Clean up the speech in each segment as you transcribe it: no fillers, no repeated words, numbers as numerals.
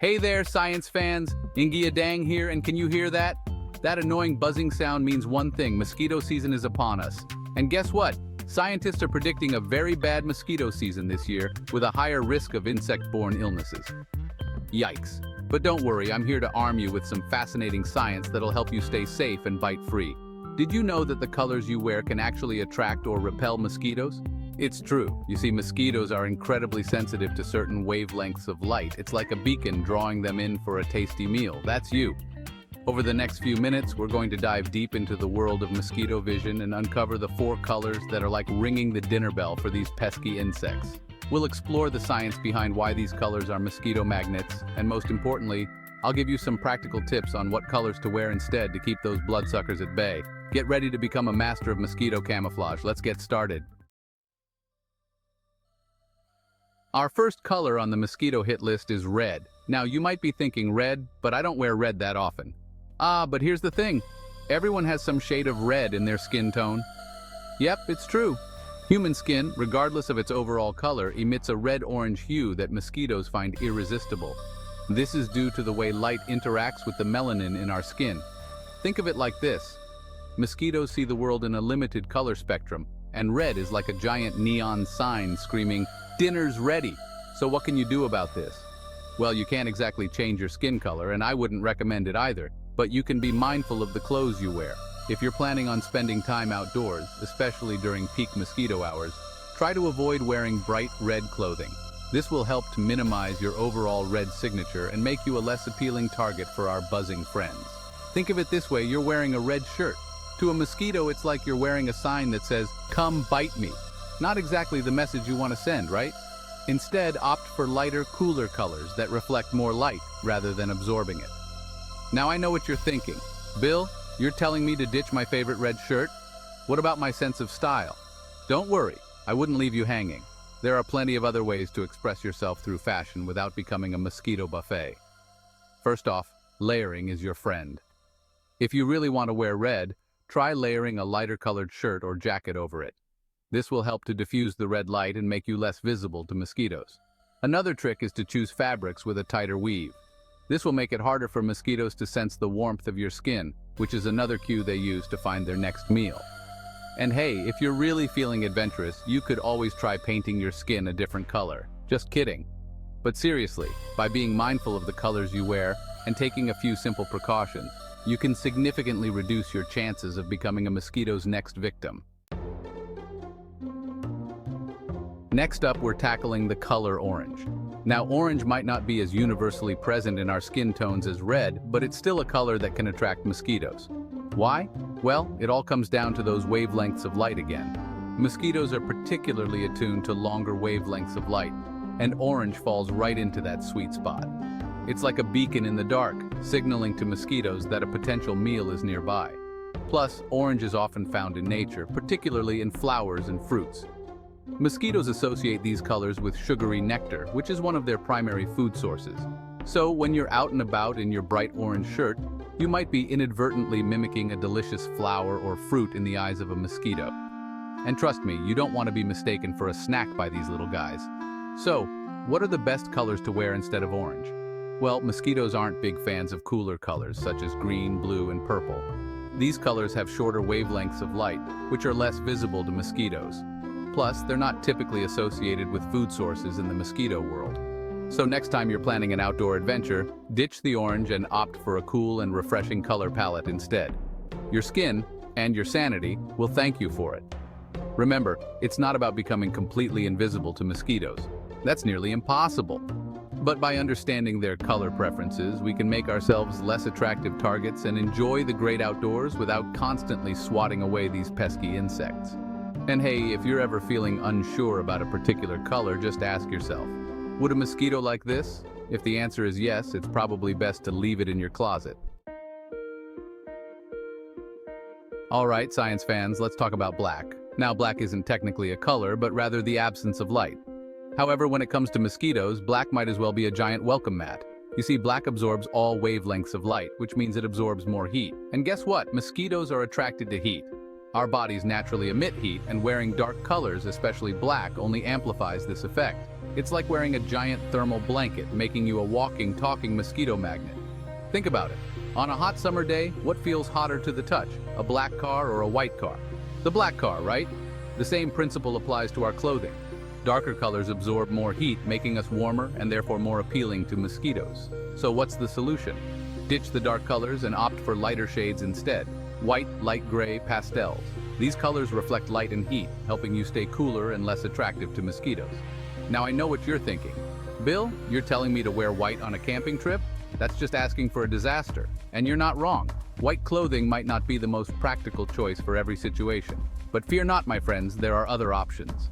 Hey there, science fans! Ingia Dang here, and can you hear that? That annoying buzzing sound means one thing: mosquito season is upon us. And guess what? Scientists are predicting a very bad mosquito season this year, with a higher risk of insect-borne illnesses. Yikes. But don't worry, I'm here to arm you with some fascinating science that'll help you stay safe and bite-free. Did you know that the colors you wear can actually attract or repel mosquitoes? It's true. You see, mosquitoes are incredibly sensitive to certain wavelengths of light. It's like a beacon drawing them in for a tasty meal. That's you. Over the next few minutes, we're going to dive deep into the world of mosquito vision and uncover the 4 colors that are like ringing the dinner bell for these pesky insects. We'll explore the science behind why these colors are mosquito magnets, and most importantly, I'll give you some practical tips on what colors to wear instead to keep those bloodsuckers at bay. Get ready to become a master of mosquito camouflage. Let's get started. Our first color on the mosquito hit list is red. Now, you might be thinking red, but I don't wear red that often. But here's the thing. Everyone has some shade of red in their skin tone. Yep, it's true. Human skin, regardless of its overall color, emits a red-orange hue that mosquitoes find irresistible. This is due to the way light interacts with the melanin in our skin. Think of it like this. Mosquitoes see the world in a limited color spectrum, and red is like a giant neon sign screaming, "Dinner's ready." So what can you do about this? Well, you can't exactly change your skin color, and I wouldn't recommend it either, but you can be mindful of the clothes you wear. If you're planning on spending time outdoors, especially during peak mosquito hours, try to avoid wearing bright red clothing. This will help to minimize your overall red signature and make you a less appealing target for our buzzing friends. Think of it this way: you're wearing a red shirt. To a mosquito, it's like you're wearing a sign that says, "Come bite me." Not exactly the message you want to send, right? Instead, opt for lighter, cooler colors that reflect more light rather than absorbing it. Now I know what you're thinking. Bill, you're telling me to ditch my favorite red shirt? What about my sense of style? Don't worry, I wouldn't leave you hanging. There are plenty of other ways to express yourself through fashion without becoming a mosquito buffet. First off, layering is your friend. If you really want to wear red, try layering a lighter colored shirt or jacket over it. This will help to diffuse the red light and make you less visible to mosquitoes. Another trick is to choose fabrics with a tighter weave. This will make it harder for mosquitoes to sense the warmth of your skin, which is another cue they use to find their next meal. And hey, if you're really feeling adventurous, you could always try painting your skin a different color. Just kidding. But seriously, by being mindful of the colors you wear and taking a few simple precautions, you can significantly reduce your chances of becoming a mosquito's next victim. Next up, we're tackling the color orange. Now, orange might not be as universally present in our skin tones as red, but it's still a color that can attract mosquitoes. Why? Well, it all comes down to those wavelengths of light again. Mosquitoes are particularly attuned to longer wavelengths of light, and orange falls right into that sweet spot. It's like a beacon in the dark, signaling to mosquitoes that a potential meal is nearby. Plus, orange is often found in nature, particularly in flowers and fruits. Mosquitoes associate these colors with sugary nectar, which is one of their primary food sources. So, when you're out and about in your bright orange shirt, you might be inadvertently mimicking a delicious flower or fruit in the eyes of a mosquito. And trust me, you don't want to be mistaken for a snack by these little guys. So, what are the best colors to wear instead of orange? Well, mosquitoes aren't big fans of cooler colors such as green, blue, and purple. These colors have shorter wavelengths of light, which are less visible to mosquitoes. Plus, they're not typically associated with food sources in the mosquito world. So next time you're planning an outdoor adventure, ditch the orange and opt for a cool and refreshing color palette instead. Your skin, and your sanity, will thank you for it. Remember, it's not about becoming completely invisible to mosquitoes. That's nearly impossible. But by understanding their color preferences, we can make ourselves less attractive targets and enjoy the great outdoors without constantly swatting away these pesky insects. And hey, if you're ever feeling unsure about a particular color, just ask yourself, would a mosquito like this? If the answer is yes, it's probably best to leave it in your closet. Alright, science fans, let's talk about black. Now, black isn't technically a color, but rather the absence of light. However, when it comes to mosquitoes, black might as well be a giant welcome mat. You see, black absorbs all wavelengths of light, which means it absorbs more heat. And guess what? Mosquitoes are attracted to heat. Our bodies naturally emit heat, and wearing dark colors, especially black, only amplifies this effect. It's like wearing a giant thermal blanket, making you a walking, talking mosquito magnet. Think about it. On a hot summer day, what feels hotter to the touch? A black car or a white car? The black car, right? The same principle applies to our clothing. Darker colors absorb more heat, making us warmer and therefore more appealing to mosquitoes. So what's the solution? Ditch the dark colors and opt for lighter shades instead. White, light gray, pastels. These colors reflect light and heat, helping you stay cooler and less attractive to mosquitoes. Now I know what you're thinking. Bill, you're telling me to wear white on a camping trip? That's just asking for a disaster. And you're not wrong. White clothing might not be the most practical choice for every situation. But fear not, my friends, there are other options.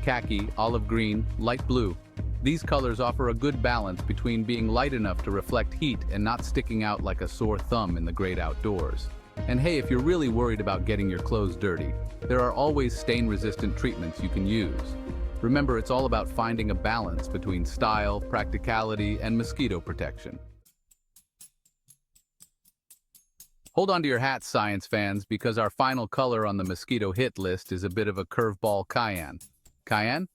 Khaki, olive green, light blue. These colors offer a good balance between being light enough to reflect heat and not sticking out like a sore thumb in the great outdoors. And hey, if you're really worried about getting your clothes dirty, there are always stain-resistant treatments you can use. Remember, it's all about finding a balance between style, practicality, and mosquito protection. Hold on to your hats, science fans, because our final color on the mosquito hit list is a bit of a curveball cyan. Cyan?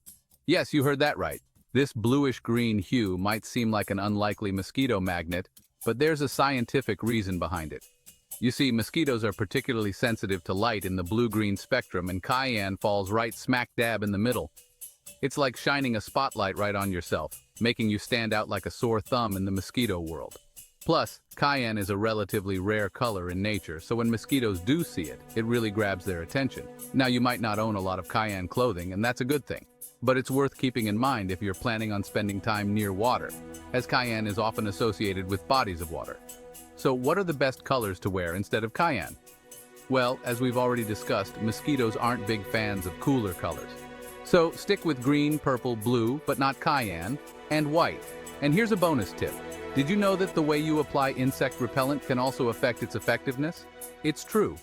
Yes, you heard that right. This bluish-green hue might seem like an unlikely mosquito magnet, but there's a scientific reason behind it. You see, mosquitoes are particularly sensitive to light in the blue-green spectrum, and cyan falls right smack dab in the middle. It's like shining a spotlight right on yourself, making you stand out like a sore thumb in the mosquito world. Plus, cyan is a relatively rare color in nature, so when mosquitoes do see it, it really grabs their attention. Now, you might not own a lot of cyan clothing, and that's a good thing. But it's worth keeping in mind if you're planning on spending time near water, as cyan is often associated with bodies of water. So what are the best colors to wear instead of cyan? Well, as we've already discussed, mosquitoes aren't big fans of cooler colors. So stick with green, purple, blue, but not cyan, and white. And here's a bonus tip. Did you know that the way you apply insect repellent can also affect its effectiveness? It's true.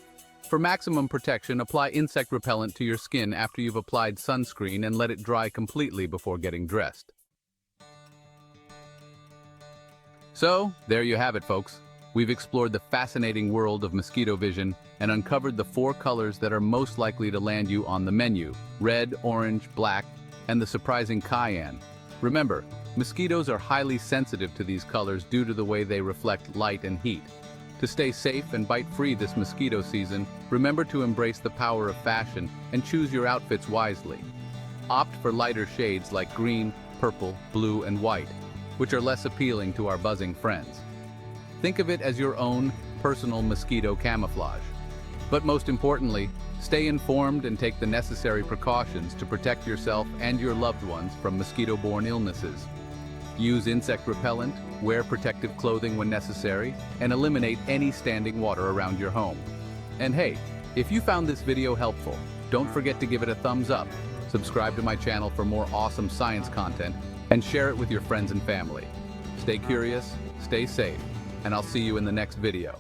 For maximum protection, apply insect repellent to your skin after you've applied sunscreen and let it dry completely before getting dressed. So, there you have it, folks. We've explored the fascinating world of mosquito vision and uncovered the 4 colors that are most likely to land you on the menu: red, orange, black, and the surprising cyan. Remember, mosquitoes are highly sensitive to these colors due to the way they reflect light and heat. To stay safe and bite-free this mosquito season, remember to embrace the power of fashion and choose your outfits wisely. Opt for lighter shades like green, purple, blue, and white, which are less appealing to our buzzing friends. Think of it as your own personal mosquito camouflage. But most importantly, stay informed and take the necessary precautions to protect yourself and your loved ones from mosquito-borne illnesses. Use insect repellent, wear protective clothing when necessary, and eliminate any standing water around your home. And hey, if you found this video helpful, don't forget to give it a thumbs up, subscribe to my channel for more awesome science content, and share it with your friends and family. Stay curious, stay safe, and I'll see you in the next video.